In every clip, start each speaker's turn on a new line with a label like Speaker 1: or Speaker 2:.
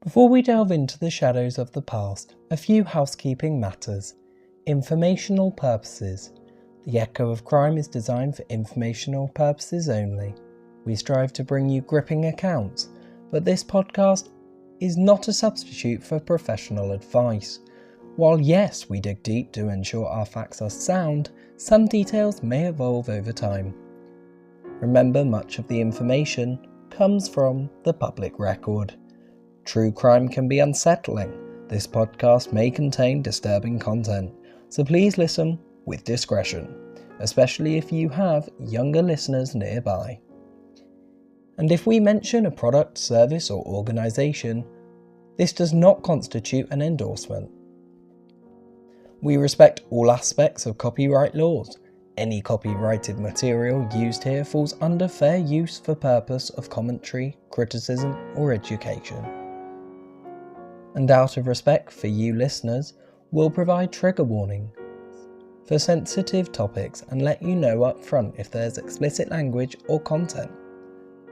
Speaker 1: Before we delve into the shadows of the past, a few housekeeping matters. Informational purposes. The Echo of Crime is designed for informational purposes only. We strive to bring you gripping accounts, but this podcast is not a substitute for professional advice. While yes, we dig deep to ensure our facts are sound, some details may evolve over time. Remember, much of the information comes from the public record. True crime can be unsettling. This podcast may contain disturbing content, so please listen with discretion, especially if you have younger listeners nearby. And if we mention a product, service, or organisation, this does not constitute an endorsement. We respect all aspects of copyright laws. Any copyrighted material used here falls under fair use for purpose of commentary, criticism, or education. And out of respect for you listeners, we'll provide trigger warning for sensitive topics and let you know up front if there's explicit language or content.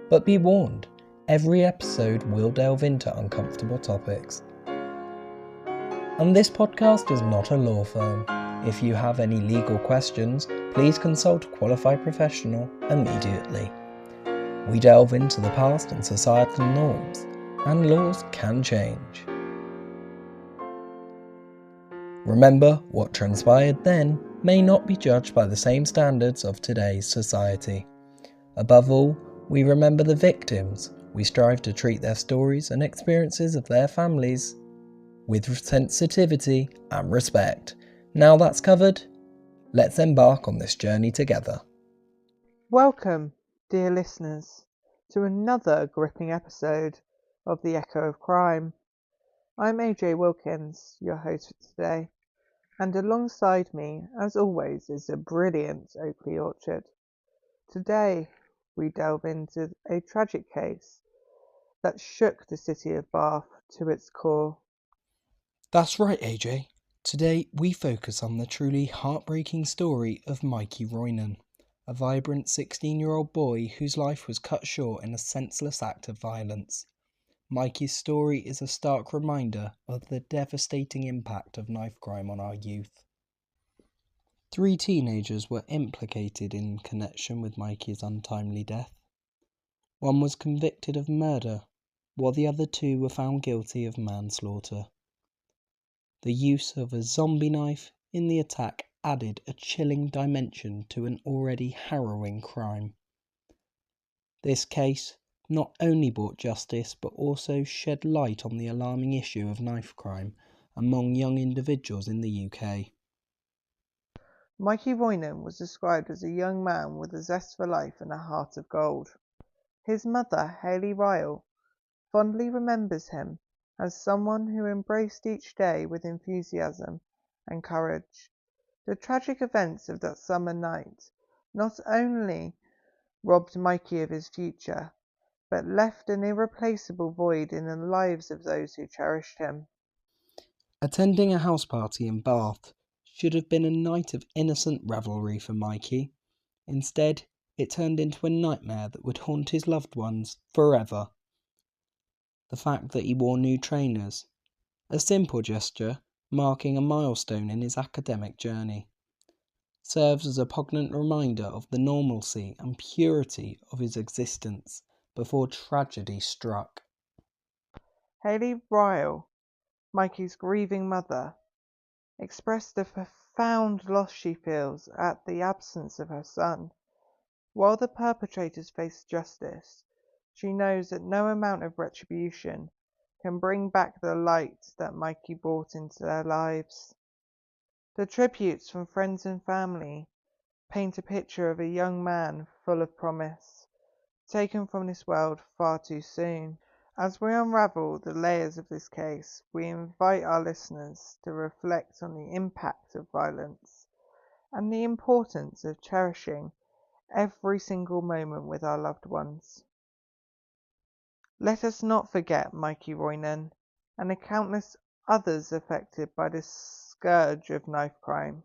Speaker 1: But be warned, every episode will delve into uncomfortable topics. And this podcast is not a law firm. If you have any legal questions, please consult a qualified professional immediately. We delve into the past and societal norms, and laws can change. Remember, what transpired then may not be judged by the same standards of today's society. Above all, we remember the victims. We strive to treat their stories and experiences of their families with sensitivity and respect. Now that's covered, let's embark on this journey together.
Speaker 2: Welcome, dear listeners, to another gripping episode of The Echo of Crime. I'm AJ Wilkins, your host for today, and alongside me, as always, is a brilliant Oakley Orchard. Today, we delve into a tragic case that shook the city of Bath to its core.
Speaker 1: That's right, AJ. Today, we focus on the truly heartbreaking story of Mikey Roynan, a vibrant 16-year-old boy whose life was cut short in a senseless act of violence. Mikey's story is a stark reminder of the devastating impact of knife crime on our youth. 3 teenagers were implicated in connection with Mikey's untimely death. One was convicted of murder, while the other 2 were found guilty of manslaughter. The use of a zombie knife in the attack added a chilling dimension to an already harrowing crime. This case not only brought justice but also shed light on the alarming issue of knife crime among young individuals in the UK.
Speaker 2: Mikey Roynon was described as a young man with a zest for life and a heart of gold. His mother, Hayley Ryle, fondly remembers him as someone who embraced each day with enthusiasm and courage. The tragic events of that summer night not only robbed Mikey of his future, but left an irreplaceable void in the lives of those who cherished him.
Speaker 1: Attending a house party in Bath should have been a night of innocent revelry for Mikey. Instead, it turned into a nightmare that would haunt his loved ones forever. The fact that he wore new trainers, a simple gesture marking a milestone in his academic journey, serves as a poignant reminder of the normalcy and purity of his existence before tragedy struck.
Speaker 2: Hayley Ryle, Mikey's grieving mother, expressed the profound loss she feels at the absence of her son. While the perpetrators face justice, she knows that no amount of retribution can bring back the light that Mikey brought into their lives. The tributes from friends and family paint a picture of a young man full of promise, taken from this world far too soon. As we unravel the layers of this case, we invite our listeners to reflect on the impact of violence and the importance of cherishing every single moment with our loved ones. Let us not forget Mikey Roynan and the countless others affected by this scourge of knife crime.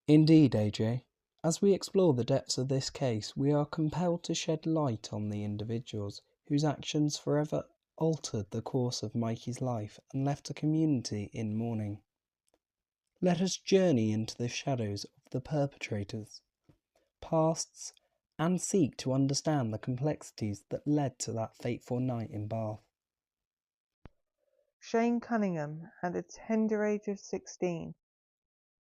Speaker 1: Indeed, AJ. As we explore the depths of this case, we are compelled to shed light on the individuals whose actions forever altered the course of Mikey's life and left a community in mourning. Let us journey into the shadows of the perpetrators, pasts, and seek to understand the complexities that led to that fateful night in Bath.
Speaker 2: Shane Cunningham, at the tender age of 16,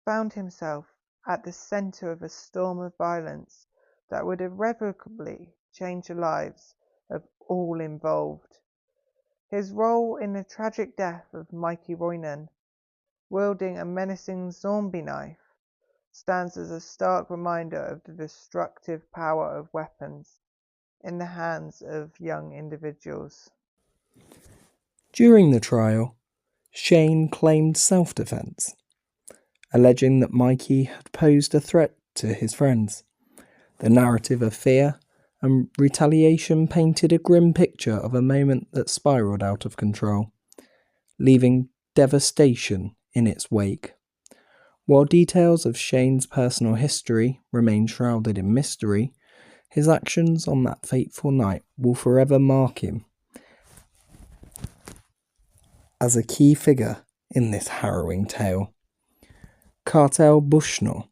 Speaker 2: found himself at the centre of a storm of violence that would irrevocably change the lives of all involved. His role in the tragic death of Mikey Roynan, wielding a menacing zombie knife, stands as a stark reminder of the destructive power of weapons in the hands of young individuals.
Speaker 1: During the trial, Shane claimed self-defense, alleging that Mikey had posed a threat to his friends. The narrative of fear and retaliation painted a grim picture of a moment that spiraled out of control, leaving devastation in its wake. While details of Shane's personal history remain shrouded in mystery, his actions on that fateful night will forever mark him as a key figure in this harrowing tale. Cartel Bushnell,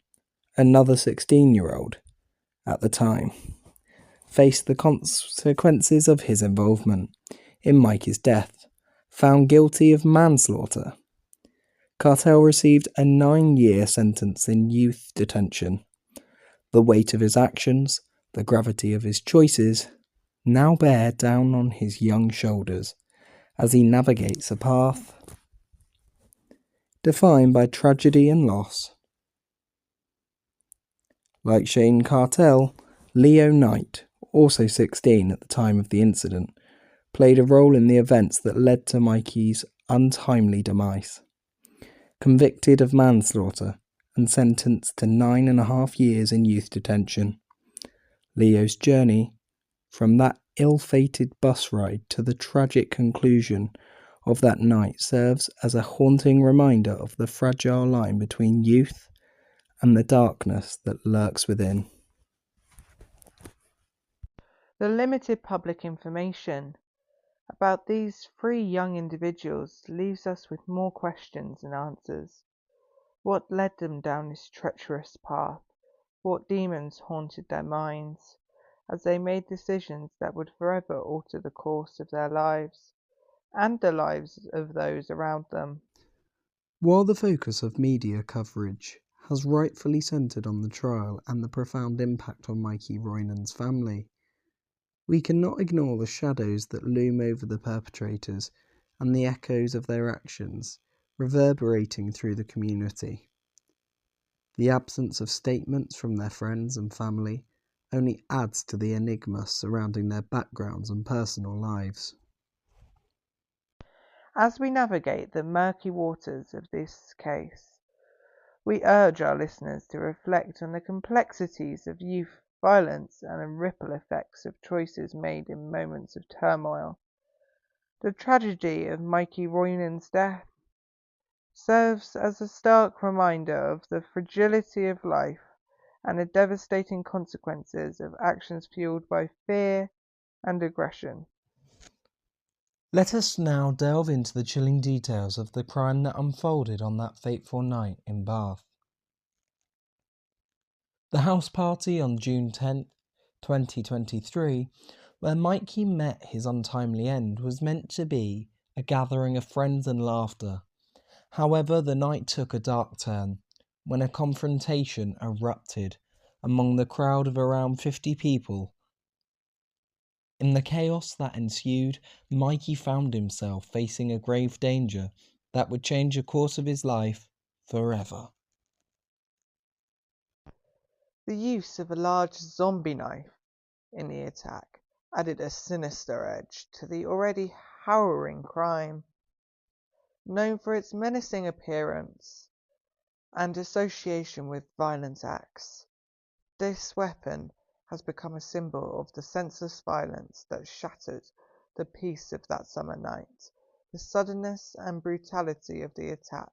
Speaker 1: another 16-year-old at the time, faced the consequences of his involvement in Mikey's death, found guilty of manslaughter. Cartel received a 9-year sentence in youth detention. The weight of his actions, the gravity of his choices, now bear down on his young shoulders as he navigates a path defined by tragedy and loss. Like Shane Cartel, Leo Knight, also 16 at the time of the incident, played a role in the events that led to Mikey's untimely demise. Convicted of manslaughter and sentenced to 9.5 years in youth detention, Leo's journey from that ill-fated bus ride to the tragic conclusion of that night serves as a haunting reminder of the fragile line between youth and the darkness that lurks within.
Speaker 2: The limited public information about these three young individuals leaves us with more questions than answers. What led them down this treacherous path? What demons haunted their minds as they made decisions that would forever alter the course of their lives and the lives of those around them?
Speaker 1: While the focus of media coverage has rightfully centred on the trial and the profound impact on Mikey Roynon's family, we cannot ignore the shadows that loom over the perpetrators and the echoes of their actions reverberating through the community. The absence of statements from their friends and family only adds to the enigma surrounding their backgrounds and personal lives.
Speaker 2: As we navigate the murky waters of this case, we urge our listeners to reflect on the complexities of youth violence and the ripple effects of choices made in moments of turmoil. The tragedy of Mikey Roynan's death serves as a stark reminder of the fragility of life and the devastating consequences of actions fueled by fear and aggression.
Speaker 1: Let us now delve into the chilling details of the crime that unfolded on that fateful night in Bath. The house party on June 10th, 2023, where Mikey met his untimely end, was meant to be a gathering of friends and laughter. However, the night took a dark turn when a confrontation erupted among the crowd of around 50 people. In the chaos that ensued, Mikey found himself facing a grave danger that would change the course of his life forever.
Speaker 2: The use of a large zombie knife in the attack added a sinister edge to the already harrowing crime. Known for its menacing appearance and association with violent acts, this weapon has become a symbol of the senseless violence that shattered the peace of that summer night. The suddenness and brutality of the attack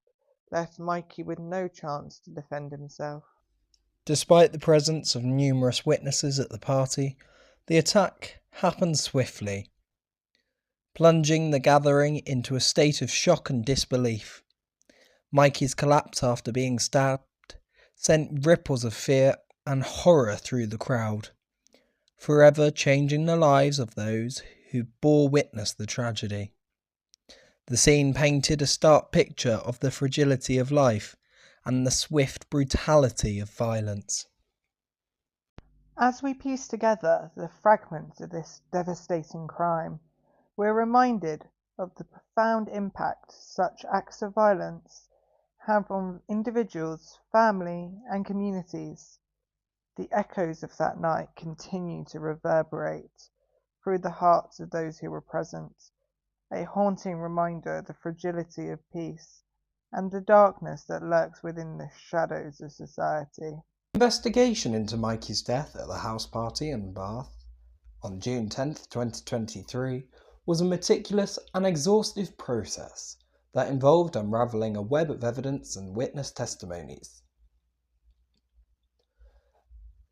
Speaker 2: left Mikey with no chance to defend himself.
Speaker 1: Despite the presence of numerous witnesses at the party, the attack happened swiftly. plunging the gathering into a state of shock and disbelief. Mikey's collapse after being stabbed sent ripples of fear and horror through the crowd, forever changing the lives of those who bore witness the tragedy. The scene painted a stark picture of the fragility of life and the swift brutality of violence.
Speaker 2: As we piece together the fragments of this devastating crime, we're reminded of the profound impact such acts of violence have on individuals, family, and communities. The echoes of that night continue to reverberate through the hearts of those who were present, a haunting reminder of the fragility of peace and the darkness that lurks within the shadows of society.
Speaker 1: Investigation into Mikey's death at the house party in Bath on June 10th, 2023 was a meticulous and exhaustive process that involved unravelling a web of evidence and witness testimonies.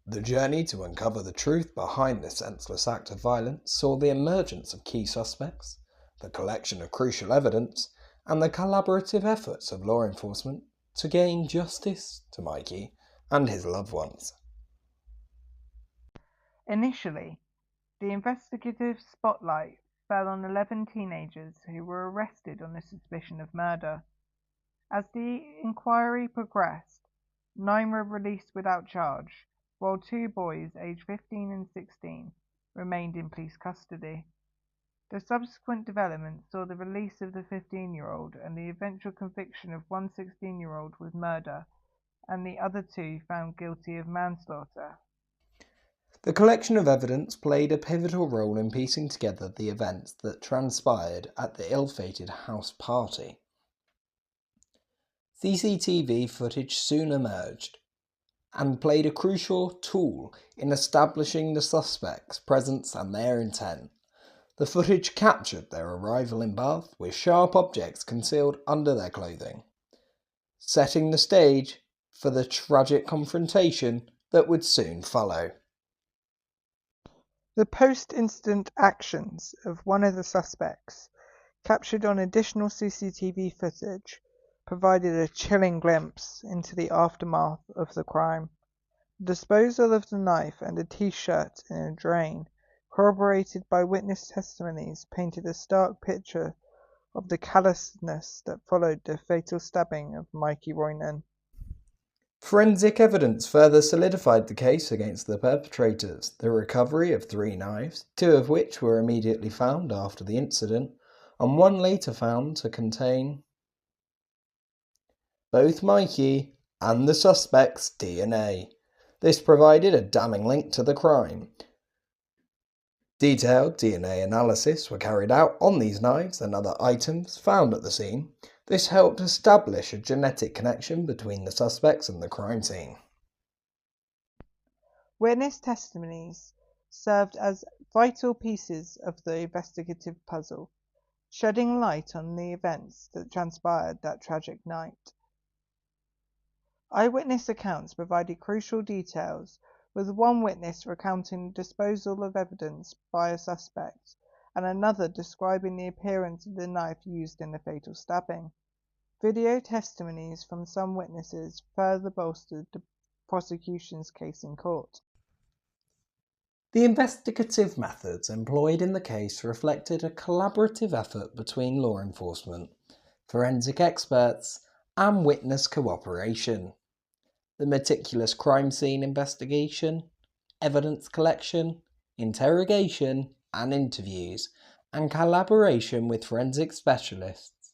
Speaker 1: The journey to uncover the truth behind this senseless act of violence saw the emergence of key suspects, the collection of crucial evidence, and the collaborative efforts of law enforcement to gain justice to Mikey and his loved ones.
Speaker 2: Initially, the investigative spotlight fell on 11 teenagers who were arrested on the suspicion of murder. As the inquiry progressed, 9 were released without charge, while 2 boys aged 15 and 16 remained in police custody. The subsequent developments saw the release of the 15-year-old and the eventual conviction of one 16-year-old with murder, and the other 2 found guilty of manslaughter.
Speaker 1: The collection of evidence played a pivotal role in piecing together the events that transpired at the ill-fated house party. CCTV footage soon emerged and played a crucial tool in establishing the suspects' presence and their intent. The footage captured their arrival in Bath with sharp objects concealed under their clothing, setting the stage for the tragic confrontation that would soon follow.
Speaker 2: The post-incident actions of one of the suspects, captured on additional CCTV footage, provided a chilling glimpse into the aftermath of the crime. The disposal of the knife and a t-shirt in a drain, corroborated by witness testimonies, painted a stark picture of the callousness that followed the fatal stabbing of Mikey Roynan.
Speaker 1: Forensic evidence further solidified the case against the perpetrators. The recovery of 3 knives, 2 of which were immediately found after the incident, and 1 later found to contain both Mikey and the suspect's DNA. This provided a damning link to the crime. Detailed DNA analysis were carried out on these knives and other items found at the scene. This helped establish a genetic connection between the suspects and the crime scene.
Speaker 2: Witness testimonies served as vital pieces of the investigative puzzle, shedding light on the events that transpired that tragic night. Eyewitness accounts provided crucial details, with one witness recounting the disposal of evidence by a suspect, and another describing the appearance of the knife used in the fatal stabbing. Video testimonies from some witnesses further bolstered the prosecution's case in court.
Speaker 1: The investigative methods employed in the case reflected a collaborative effort between law enforcement, forensic experts, and witness cooperation. The meticulous crime scene investigation, evidence collection, interrogation and interviews, and collaboration with forensic specialists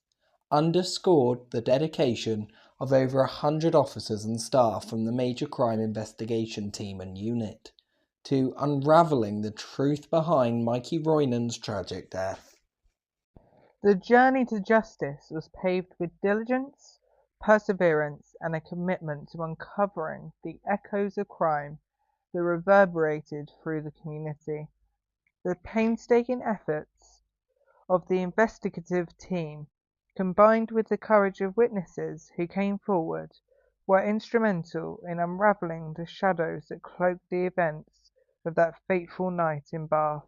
Speaker 1: underscored the dedication of over 100 officers and staff from the Major Crime Investigation Team and Unit to unravelling the truth behind Mikey Roynon's tragic death.
Speaker 2: The journey to justice was paved with diligence, perseverance, and a commitment to uncovering the echoes of crime that reverberated through the community. The painstaking efforts of the investigative team, combined with the courage of witnesses who came forward, were instrumental in unravelling the shadows that cloaked the events of that fateful night in Bath.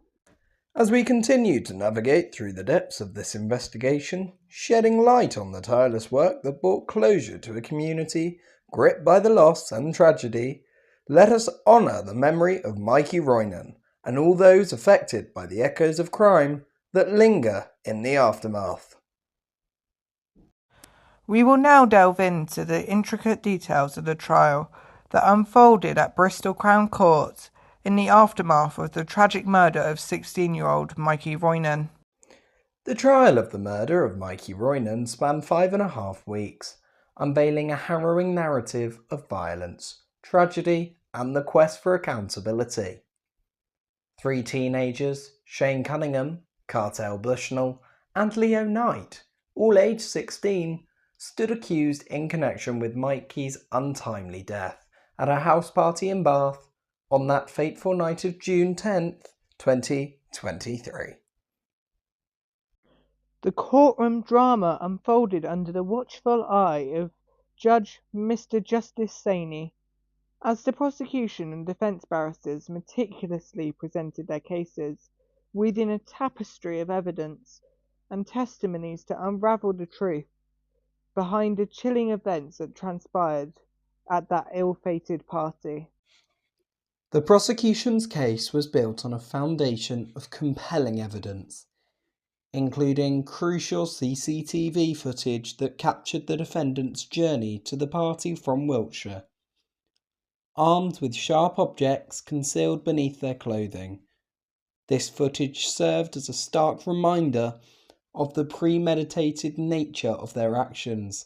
Speaker 1: As we continue to navigate through the depths of this investigation, shedding light on the tireless work that brought closure to a community gripped by the loss and tragedy, let us honour the memory of Mikey Roynan and all those affected by the echoes of crime that linger in the aftermath.
Speaker 2: We will now delve into the intricate details of the trial that unfolded at Bristol Crown Court in the aftermath of the tragic murder of 16-year-old Mikey Roynan.
Speaker 1: The trial of the murder of Mikey Roynon spanned 5.5 weeks, unveiling a harrowing narrative of violence, tragedy, and the quest for accountability. 3 teenagers, Shane Cunningham, Cartel Bushnell, and Leo Knight, all aged 16, stood accused in connection with Mikey's untimely death at a house party in Bath on that fateful night of June 10th, 2023.
Speaker 2: The courtroom drama unfolded under the watchful eye of Judge Mr. Justice Saney, as the prosecution and defence barristers meticulously presented their cases, weaving a tapestry of evidence and testimonies to unravel the truth behind the chilling events that transpired at that ill-fated party.
Speaker 1: The prosecution's case was built on a foundation of compelling evidence, including crucial CCTV footage that captured the defendant's journey to the party from Wiltshire. Armed with sharp objects concealed beneath their clothing, this footage served as a stark reminder of the premeditated nature of their actions,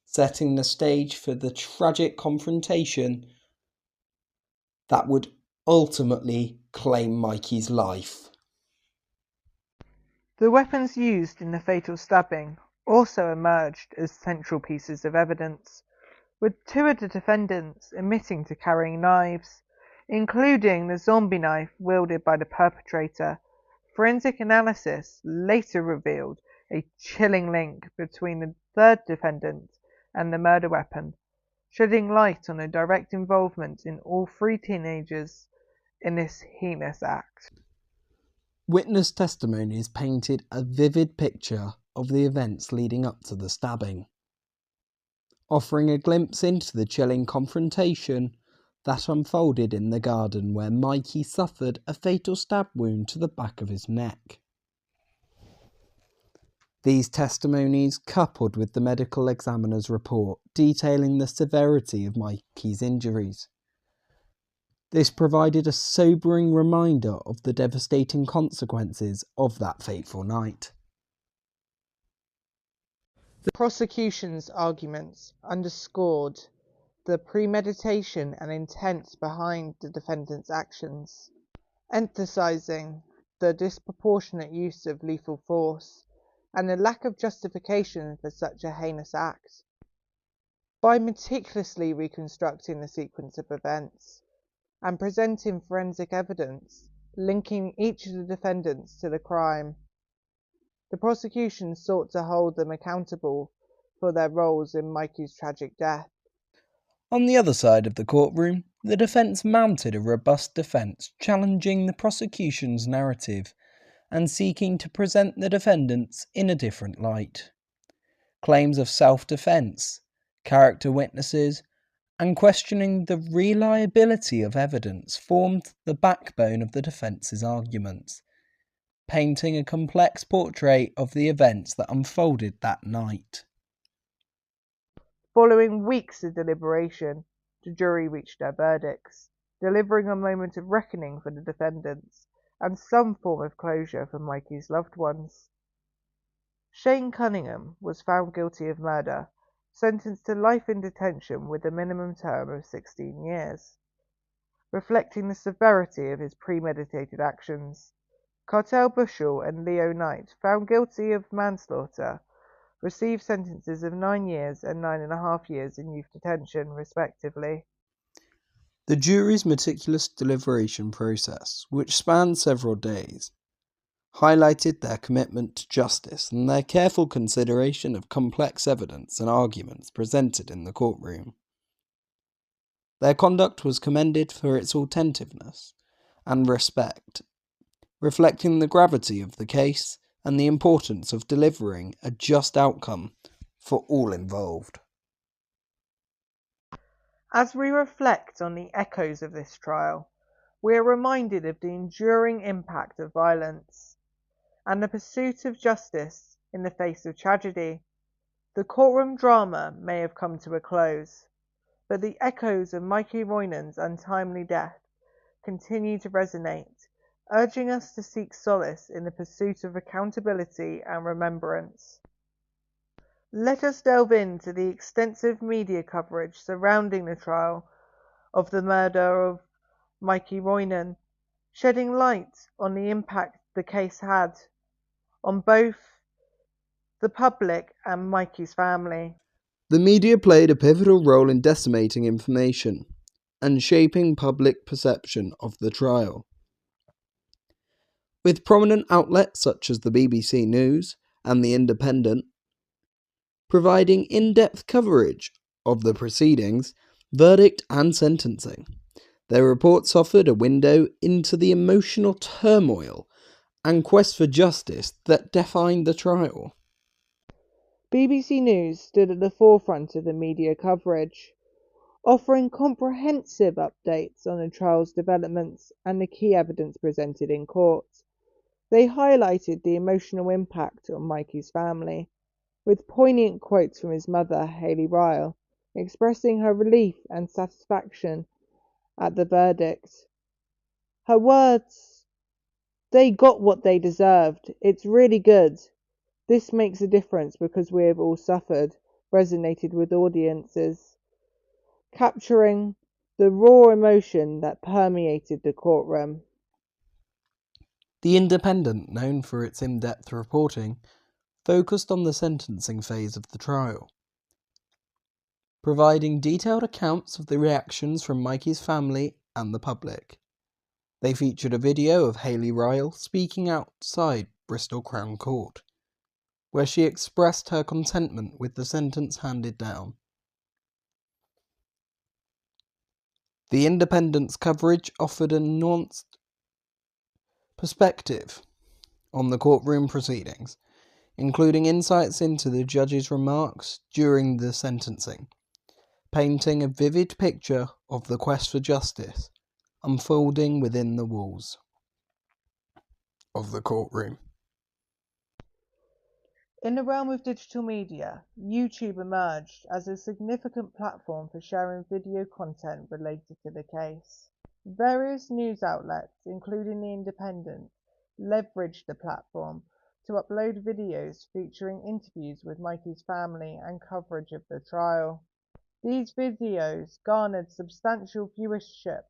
Speaker 1: setting the stage for the tragic confrontation that would ultimately claim Mikey's life.
Speaker 2: The weapons used in the fatal stabbing also emerged as central pieces of evidence, with 2 of the defendants admitting to carrying knives, including the zombie knife wielded by the perpetrator. Forensic analysis later revealed a chilling link between the 3rd defendant and the murder weapon, shedding light on the direct involvement in all 3 teenagers in this heinous act.
Speaker 1: Witness testimonies painted a vivid picture of the events leading up to the stabbing, offering a glimpse into the chilling confrontation that unfolded in the garden where Mikey suffered a fatal stab wound to the back of his neck. These testimonies, coupled with the medical examiner's report detailing the severity of Mikey's injuries, this provided a sobering reminder of the devastating consequences of that fateful night.
Speaker 2: The prosecution's arguments underscored the premeditation and intent behind the defendant's actions, emphasizing the disproportionate use of lethal force and the lack of justification for such a heinous act. By meticulously reconstructing the sequence of events and presenting forensic evidence linking each of the defendants to the crime, the prosecution sought to hold them accountable for their roles in Mikey's tragic death.
Speaker 1: On the other side of the courtroom, the defence mounted a robust defence challenging the prosecution's narrative and seeking to present the defendants in a different light. Claims of self-defence, character witnesses, and questioning the reliability of evidence formed the backbone of the defence's arguments, painting a complex portrait of the events that unfolded that night.
Speaker 2: Following weeks of deliberation, the jury reached their verdicts, delivering a moment of reckoning for the defendants and some form of closure for Mikey's loved ones. Shane Cunningham was found guilty of murder, sentenced to life in detention with a minimum term of 16 years. Reflecting the severity of his premeditated actions, Cartel Bushnell and Leo Knight, found guilty of manslaughter, received sentences of 9 years and 9.5 years in youth detention, respectively.
Speaker 1: The jury's meticulous deliberation process, which spanned several days, highlighted their commitment to justice and their careful consideration of complex evidence and arguments presented in the courtroom. Their conduct was commended for its attentiveness and respect, reflecting the gravity of the case and the importance of delivering a just outcome for all involved.
Speaker 2: As we reflect on the echoes of this trial, we are reminded of the enduring impact of violence and the pursuit of justice in the face of tragedy. The courtroom drama may have come to a close, but the echoes of Mikey Roynon's untimely death continue to resonate, urging us to seek solace in the pursuit of accountability and remembrance. Let us delve into the extensive media coverage surrounding the trial of the murder of Mikey Roynan, shedding light on the impact the case had on both the public and Mikey's family.
Speaker 1: The media played a pivotal role in decimating information and shaping public perception of the trial. With prominent outlets such as the BBC News and The Independent providing in-depth coverage of the proceedings, verdict and sentencing, their reports offered a window into the emotional turmoil and quest for justice that defined the trial.
Speaker 2: BBC News stood at the forefront of the media coverage, offering comprehensive updates on the trial's developments and the key evidence presented in court. They highlighted the emotional impact on Mikey's family, with poignant quotes from his mother, Hayley Ryle, expressing her relief and satisfaction at the verdict. Her words, "They got what they deserved. It's really good. This makes a difference because we have all suffered," resonated with audiences, capturing the raw emotion that permeated the courtroom.
Speaker 1: The Independent, known for its in-depth reporting, focused on the sentencing phase of the trial, providing detailed accounts of the reactions from Mikey's family and the public. They featured a video of Hayley Ryle speaking outside Bristol Crown Court, where she expressed her contentment with the sentence handed down. The Independent's coverage offered a nuanced perspective on the courtroom proceedings, including insights into the judge's remarks during the sentencing, painting a vivid picture of the quest for justice unfolding within the walls of the courtroom.
Speaker 2: In the realm of digital media, YouTube emerged as a significant platform for sharing video content related to the case. Various news outlets, including The Independent, leveraged the platform to upload videos featuring interviews with Mikey's family and coverage of the trial. These videos garnered substantial viewership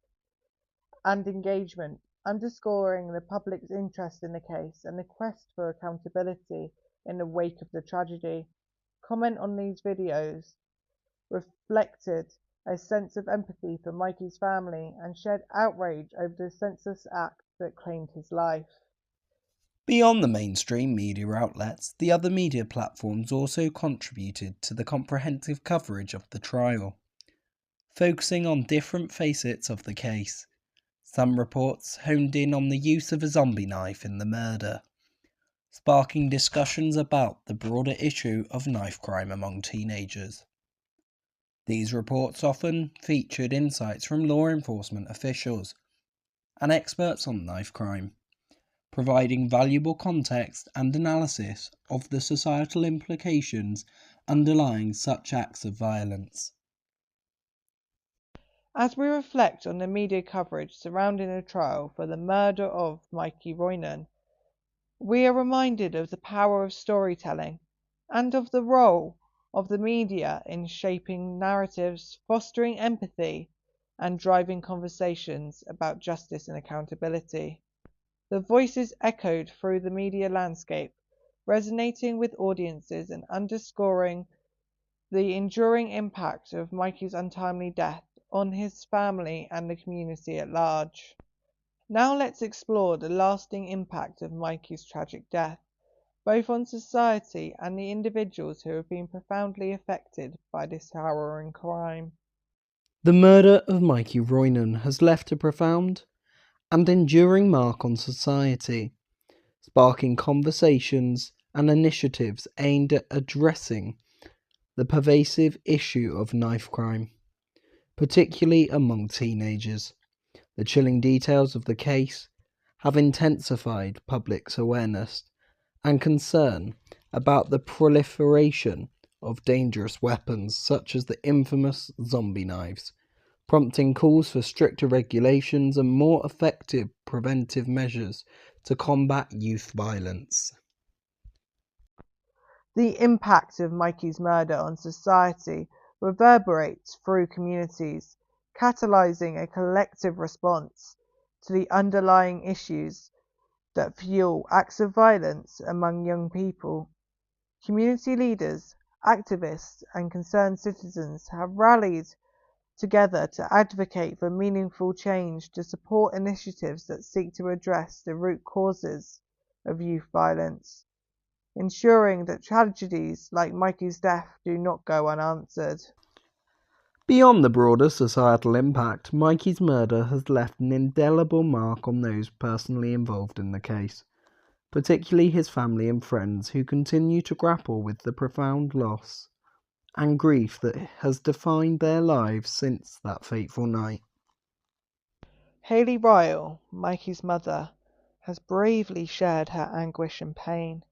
Speaker 2: and engagement, underscoring the public's interest in the case and the quest for accountability in the wake of the tragedy. Comment on these videos reflected a sense of empathy for Mikey's family and shared outrage over the senseless act that claimed his life.
Speaker 1: Beyond the mainstream media outlets, the other media platforms also contributed to the comprehensive coverage of the trial, focusing on different facets of the case. Some reports honed in on the use of a zombie knife in the murder, sparking discussions about the broader issue of knife crime among teenagers. These reports often featured insights from law enforcement officials and experts on knife crime, providing valuable context and analysis of the societal implications underlying such acts of violence.
Speaker 2: As we reflect on the media coverage surrounding the trial for the murder of Mikey Roynan, we are reminded of the power of storytelling and of the role of the media in shaping narratives, fostering empathy, and driving conversations about justice and accountability. The voices echoed through the media landscape, resonating with audiences and underscoring the enduring impact of Mikey's untimely death on his family and the community at large. Now let's explore the lasting impact of Mikey's tragic death, both on society and the individuals who have been profoundly affected by this harrowing crime.
Speaker 1: The murder of Mikey Roynon has left a profound and enduring mark on society, sparking conversations and initiatives aimed at addressing the pervasive issue of knife crime, particularly among teenagers. The chilling details of the case have intensified public's awareness and concern about the proliferation of dangerous weapons such as the infamous zombie knives, prompting calls for stricter regulations and more effective preventive measures to combat youth violence.
Speaker 2: The impact of Mikey's murder on society reverberates through communities, catalyzing a collective response to the underlying issues that fuel acts of violence among young people. Community leaders, activists, and concerned citizens have rallied together to advocate for meaningful change, to support initiatives that seek to address the root causes of youth violence, ensuring that tragedies like Mikey's death do not go unanswered.
Speaker 1: Beyond the broader societal impact, Mikey's murder has left an indelible mark on those personally involved in the case, particularly his family and friends who continue to grapple with the profound loss and grief that has defined their lives since that fateful night.
Speaker 2: Haley Ryle, Mikey's mother, has bravely shared her anguish and pain,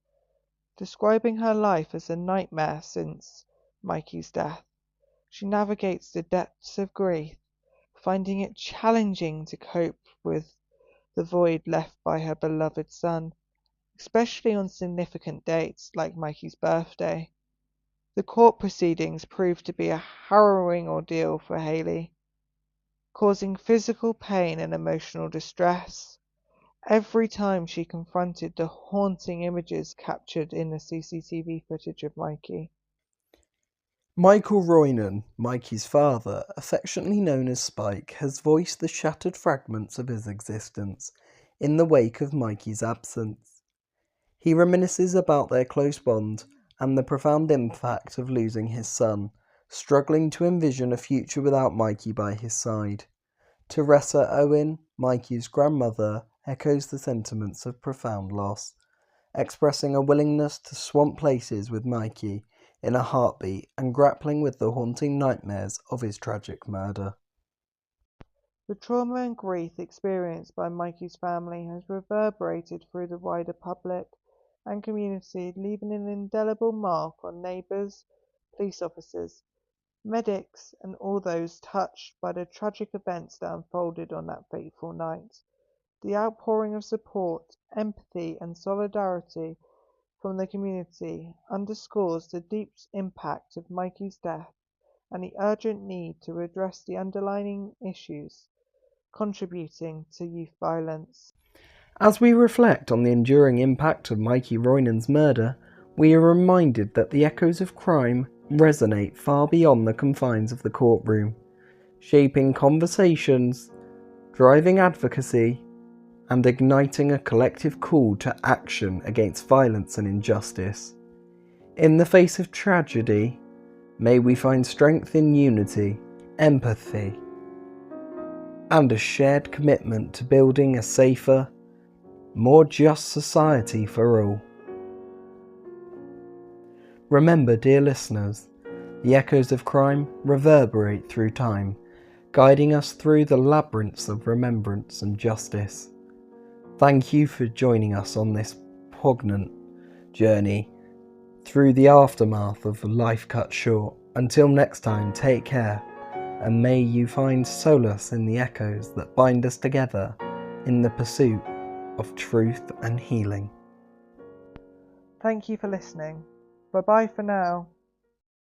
Speaker 2: describing her life as a nightmare since Mikey's death. She navigates the depths of grief, finding it challenging to cope with the void left by her beloved son, especially on significant dates like Mikey's birthday. The court proceedings proved to be a harrowing ordeal for Haley, causing physical pain and emotional distress every time she confronted the haunting images captured in the CCTV footage of Mikey.
Speaker 1: Mikey Roynan, Mikey's father, affectionately known as Spike, has voiced the shattered fragments of his existence in the wake of Mikey's absence. He reminisces about their close bond and the profound impact of losing his son, struggling to envision a future without Mikey by his side. Teresa Owen, Mikey's grandmother, echoes the sentiments of profound loss, expressing a willingness to swamp places with Mikey in a heartbeat and grappling with the haunting nightmares of his tragic murder.
Speaker 2: The trauma and grief experienced by Mikey's family has reverberated through the wider public and community, leaving an indelible mark on neighbours, police officers, medics, and all those touched by the tragic events that unfolded on that fateful night. The outpouring of support, empathy, and solidarity from the community underscores the deep impact of Mikey's death and the urgent need to address the underlying issues contributing to youth violence.
Speaker 1: As we reflect on the enduring impact of Mikey Roynon's murder, we are reminded that the echoes of crime resonate far beyond the confines of the courtroom, shaping conversations, driving advocacy, and igniting a collective call to action against violence and injustice. In the face of tragedy, may we find strength in unity, empathy, and a shared commitment to building a safer, more just society for all. Remember, dear listeners, the echoes of crime reverberate through time, guiding us through the labyrinths of remembrance and justice. Thank you for joining us on this poignant journey through the aftermath of life cut short. Until next time, take care, and may you find solace in the echoes that bind us together in the pursuit of truth and healing.
Speaker 2: Thank you for listening. Bye bye for now.